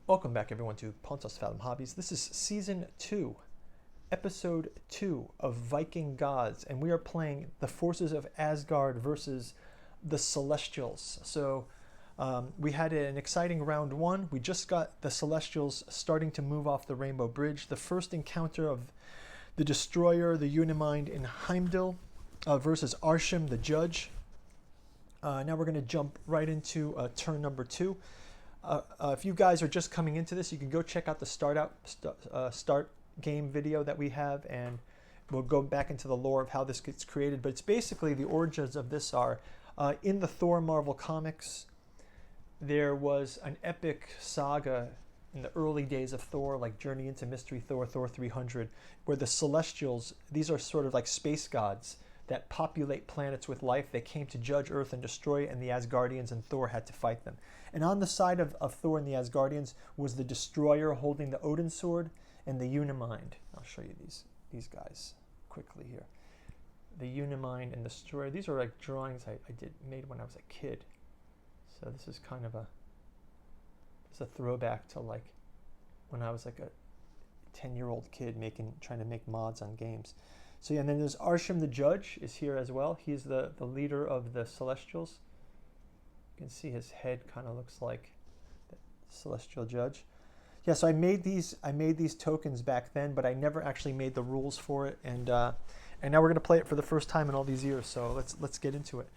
Welcome back everyone to Pontus Fathom Hobbies. This is Season 2, Episode 2 of Viking Gods, and we are playing the forces of Asgard versus the Celestials. So we had an exciting round 1. We just got the Celestials starting to move off the Rainbow Bridge. The first encounter of the Destroyer, the Unimind in Heimdall versus Arsham, the Judge. Now we're going to jump right into turn number 2. If you guys are just coming into this, you can go check out the start game video that we have, and we'll go back into the lore of how this gets created. But it's basically the origins of this are in the Thor Marvel comics. There was an epic saga in the early days of Thor, like Journey into Mystery Thor, Thor 300, where the Celestials, these are sort of like space gods that populate planets with life. They came to judge Earth and destroy it, and the Asgardians and Thor had to fight them. And on the side of Thor and the Asgardians was the Destroyer holding the Odin sword and the Unimind. I'll show you these guys quickly here. The Unimind and the Destroyer. These are like drawings I made when I was a kid. So this is kind of a throwback to like when I was like a 10-year-old kid trying to make mods on games. So yeah, and then there's Arsham the Judge is here as well. He's the leader of the Celestials. You can see his head kind of looks like the Celestial Judge. Yeah, so I made these tokens back then, but I never actually made the rules for it, and now we're gonna play it for the first time in all these years. So let's get into it.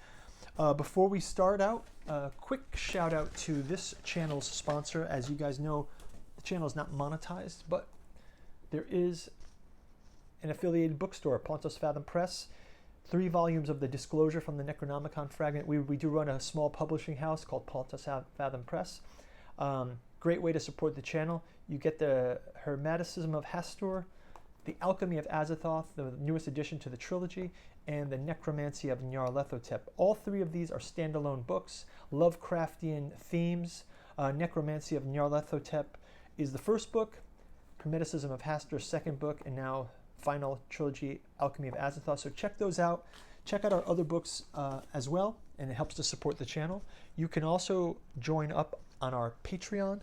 Before we start out, a quick shout out to this channel's sponsor. As you guys know, the channel is not monetized, but there is an affiliated bookstore, Pontus Fathom Press. 3 volumes of the Disclosure from the Necronomicon fragment. We do run a small publishing house called Pontus Fathom Press. Great way to support the channel. You get the Hermeticism of Hastur, the Alchemy of Azathoth, the newest addition to the trilogy, and the Necromancy of Nyarlathotep. All 3 of these are standalone books, Lovecraftian themes. Necromancy of Nyarlathotep is the first book, Hermeticism of Hastur, second book, and now final trilogy, Alchemy of Azathoth. So check those out. Check out our other books as well, and it helps to support the channel. You can also join up on our Patreon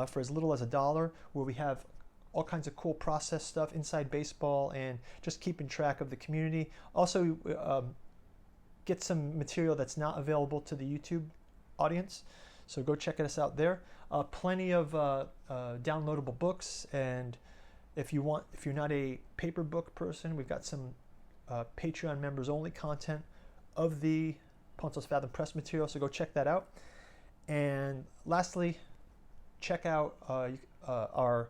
for as little as $1, where we have all kinds of cool process stuff, inside baseball, and just keeping track of the community. Also get some material that's not available to the YouTube audience. So go check us out there. Plenty of downloadable books, and if you're not a paper book person, we've got some Patreon members only content of the Pontus Fathom Press material, so go check that out. And lastly, check out our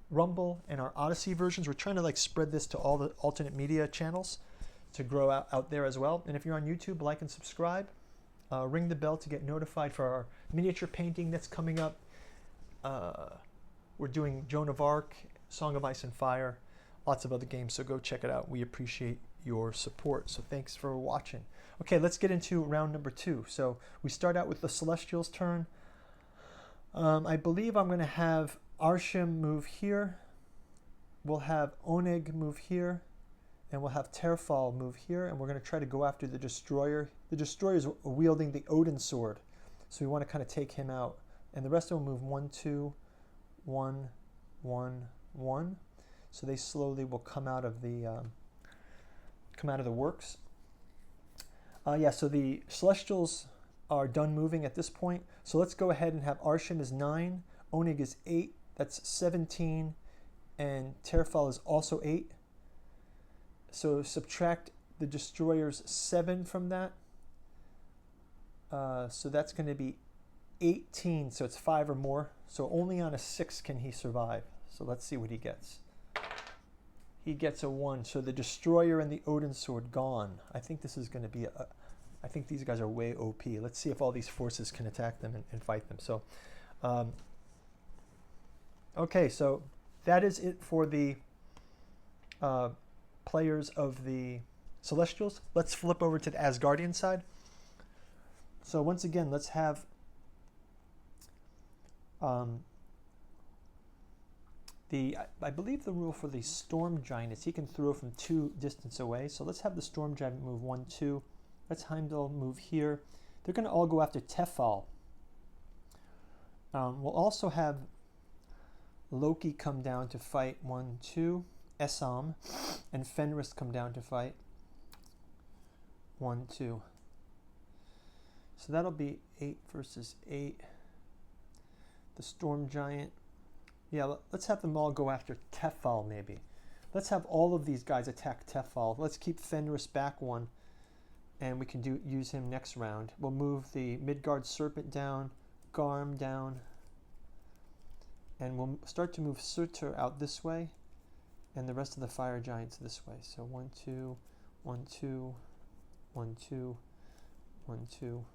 Rumble and our Odyssey versions. We're trying to like spread this to all the alternate media channels to grow out there as well. And if you're on YouTube, like and subscribe. Ring the bell to get notified for our miniature painting that's coming up. We're doing Joan of Arc, Song of Ice and Fire, lots of other games, so go check it out. We appreciate your support, so thanks for watching. Okay, let's get into round number 2. So we start out with the Celestials' turn. I believe I'm going to have Arsham move here. We'll have Oneg move here, and we'll have Terfal move here, and we're going to try to go after the Destroyer. The Destroyer is wielding the Odin sword, so we want to kind of take him out. And the rest of them move 1, 2, 1, 1, 1. So they slowly will come out of the works. Yeah, so the Celestials are done moving at this point. So let's go ahead and have Arsham is 9, Oneg is 8, that's 17, and Terfal is also 8. So subtract the Destroyer's 7 from that. So that's going to be 18, so it's 5 or more. So only on a 6 can he survive. So let's see what he gets. He gets a 1. So the Destroyer and the Odin sword gone. I think this is going to be I think these guys are way OP. Let's see if all these forces can attack them and fight them. So, okay, so that is it for the players of the Celestials. Let's flip over to the Asgardian side. So once again, let's have I believe the rule for the Storm Giant is he can throw from 2 distance away. So let's have the Storm Giant move 1, 2. Let's Heimdall move here. They're going to all go after Tefal. We'll also have Loki come down to fight 1, 2, Essam, and Fenris come down to fight 1, 2. So that'll be 8 versus 8. The Storm Giant. Yeah, let's have them all go after Tefal maybe. Let's have all of these guys attack Tefal. Let's keep Fenris back 1, and we can use him next round. We'll move the Midgard Serpent down, Garm down, and we'll start to move Surtur out this way, and the rest of the Fire Giants this way. So 1, 2, 1, 2, 1, 2, 1, 2.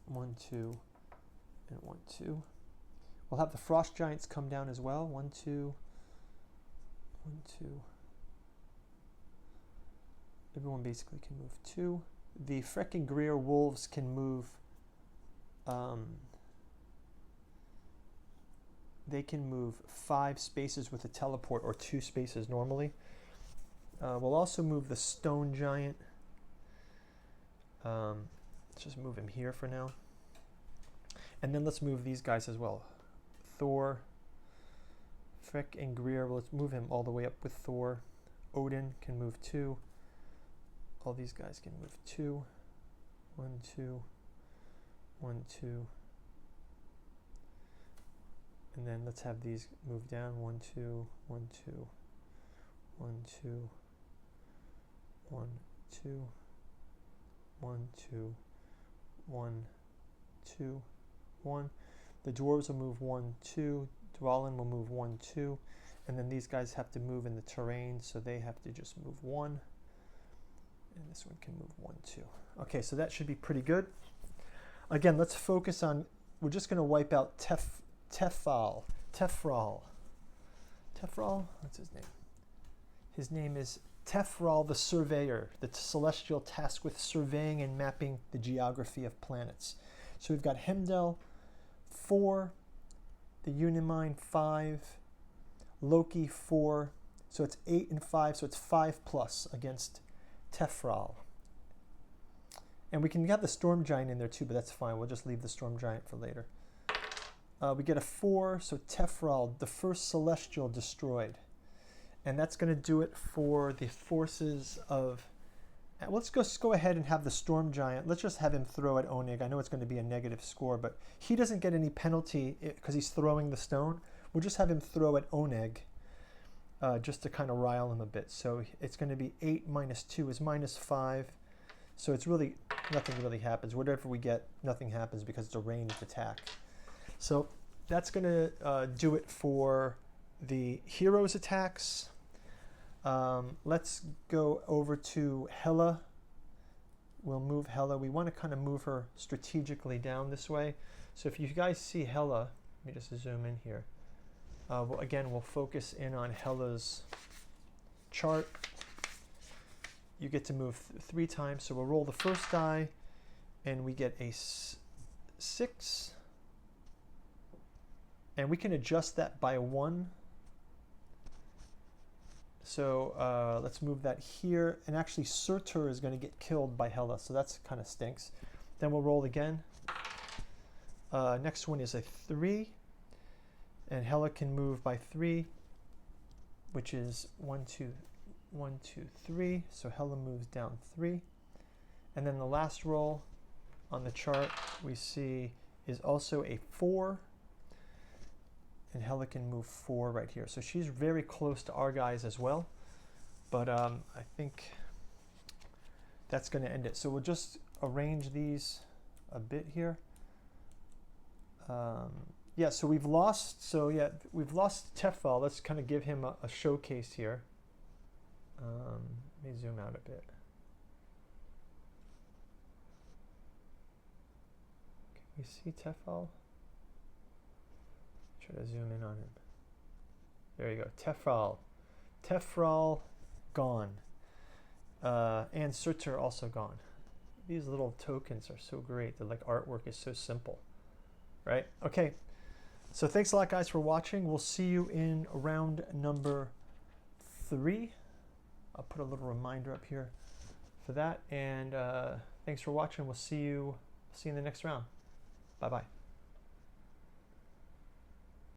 1, 2, and 1, 2. We'll have the Frost Giants come down as well. 1, 2, 1, 2. Everyone basically can move 2. The Frecken Greer Wolves can move. They can move 5 spaces with a teleport, or 2 spaces normally. We'll also move the Stone Giant. Let's just move him here for now. And then let's move these guys as well. Thor, Freck and Greer. Well, let's move him all the way up with Thor. Odin can move 2. All these guys can move 2. 1, 2, 1, 2. And then let's have these move down. 1, 2, 1, 2, 1, 2, 1, 2, 1, 2, 1, 2, 1. The dwarves will move 1, 2. Dwalin will move 1, 2. And then these guys have to move in the terrain, so they have to just move 1. And this one can move 1, 2. Okay, so that should be pretty good. Again, let's focus on, we're just going to wipe out Tefral. Tefral? What's his name? His name is Tefral the Surveyor, the celestial tasked with surveying and mapping the geography of planets. So we've got Heimdall 4, the Unimind 5, Loki 4, so it's 8 and 5, so it's 5 plus against Tefral. And we can have the Storm Giant in there too, but that's fine. We'll just leave the Storm Giant for later. We get a 4, so Tefral, the first celestial destroyed. And that's going to do it for the forces of... Let's go ahead and have the Storm Giant. Let's just have him throw at Oneg. I know it's going to be a negative score, but he doesn't get any penalty because he's throwing the stone. We'll just have him throw at Oneg just to kind of rile him a bit. So it's going to be 8 minus 2 is minus 5. So it's really, nothing really happens. Whatever we get, nothing happens because it's a ranged attack. So that's going to do it for the heroes' attacks. Let's go over to Hela. We'll move Hela. We want to kind of move her strategically down this way. So if you guys see Hela, let me just zoom in here. Again, we'll focus in on Hela's chart. You get to move 3 times. So we'll roll the first die, and we get a 6. And we can adjust that by 1. So let's move that here. And actually, Surtur is going to get killed by Hela, so that's kind of stinks. Then we'll roll again. Next one is a 3. And Hela can move by 3, which is 1, 2, 1, 2, 3. So Hela moves down 3. And then the last roll on the chart we see is also a 4. And Hela can move 4 right here. So she's very close to our guys as well. But I think that's going to end it. So we'll just arrange these a bit here. Yeah, so we've lost Tefal. Let's kind of give him a showcase here. Let me zoom out a bit. Can we see Tefal? Try to zoom in on him. There you go. Tefral gone. And Surtur also gone. These little tokens are so great. The artwork is so simple. Right? Okay. So thanks a lot, guys, for watching. We'll see you in round number 3. I'll put a little reminder up here for that. And Thanks for watching. We'll see you in the next round. Bye bye.